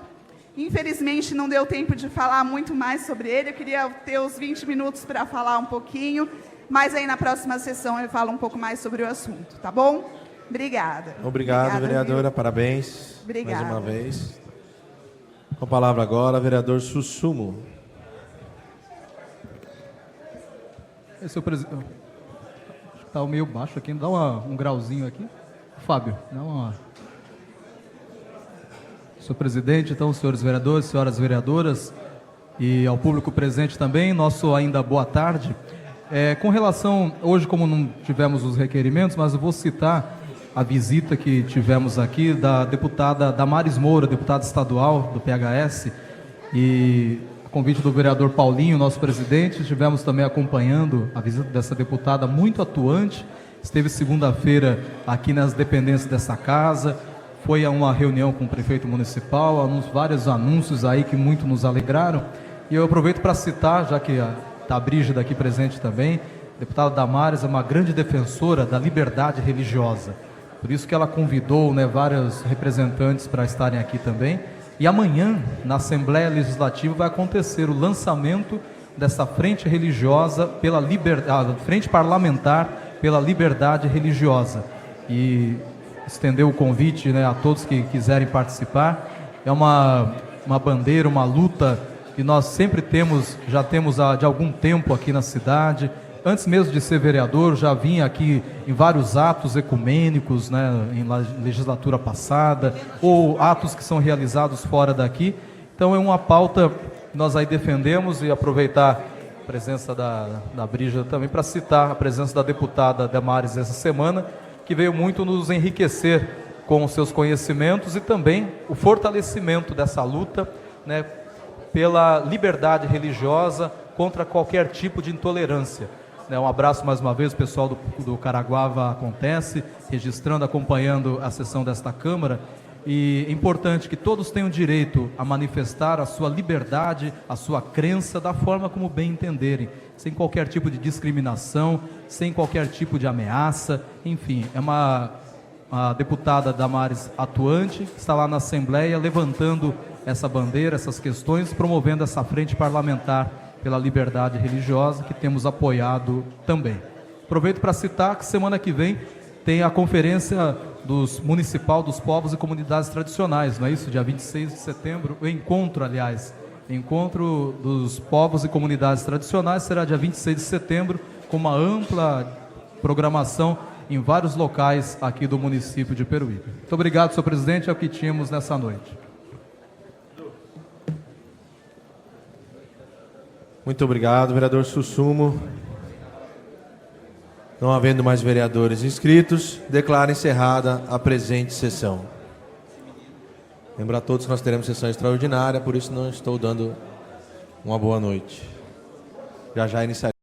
Infelizmente, não deu tempo de falar muito mais sobre ele. Eu queria ter os 20 minutos para falar um pouquinho, mas aí na próxima sessão eu falo um pouco mais sobre o assunto, tá bom? Obrigada. Obrigado, vereadora. Viu? Parabéns. Obrigada. Mais uma vez. Com a palavra agora, vereador Sussumo. Senhor presidente, está meio baixo aqui, dá um grauzinho aqui. Fábio, dá uma... Senhor presidente, então, senhores vereadores, senhoras vereadoras e ao público presente também, nosso ainda boa tarde. Com relação, hoje como não tivemos os requerimentos, mas eu vou citar a visita que tivemos aqui da deputada Damares Moura, deputada estadual do PHS, e a convite do vereador Paulinho, nosso presidente, estivemos também acompanhando a visita dessa deputada muito atuante, esteve segunda-feira aqui nas dependências dessa casa, foi a uma reunião com o prefeito municipal, vários anúncios aí que muito nos alegraram, e eu aproveito para citar, já que está a Brígida aqui presente também, a deputada Damares é uma grande defensora da liberdade religiosa, por isso que ela convidou, né, vários representantes para estarem aqui também. E amanhã, na Assembleia Legislativa, vai acontecer o lançamento dessa frente religiosa pela liberdade, frente parlamentar pela liberdade religiosa. E estendeu o convite, né, a todos que quiserem participar. É uma bandeira, uma luta que nós sempre temos, já temos de algum tempo aqui na cidade. Antes mesmo de ser vereador, já vinha aqui em vários atos ecumênicos, né, em legislatura passada, ou atos que são realizados fora daqui. Então é uma pauta que nós aí defendemos, e aproveitar a presença da Brígida também para citar a presença da deputada Damares essa semana, que veio muito nos enriquecer com os seus conhecimentos e também o fortalecimento dessa luta, né, pela liberdade religiosa contra qualquer tipo de intolerância. Um abraço mais uma vez, o pessoal do Caraguava Acontece, registrando, acompanhando a sessão desta Câmara. E é importante que todos tenham direito a manifestar a sua liberdade, a sua crença, da forma como bem entenderem, sem qualquer tipo de discriminação, sem qualquer tipo de ameaça. Enfim, é uma deputada Damares atuante, que está lá na Assembleia levantando essa bandeira, essas questões, promovendo essa frente parlamentar pela liberdade religiosa, que temos apoiado também. Aproveito para citar que semana que vem tem a conferência municipal dos povos e comunidades tradicionais, não é isso? Dia 26 de setembro, o encontro, aliás, encontro dos povos e comunidades tradicionais será dia 26 de setembro, com uma ampla programação em vários locais aqui do município de Peruíbe. Muito obrigado, senhor presidente, é o que tínhamos nessa noite. Muito obrigado, vereador Sussumo. Não havendo mais vereadores inscritos, declaro encerrada a presente sessão. Lembro a todos que nós teremos sessão extraordinária, por isso não estou dando uma boa noite. Já iniciarei.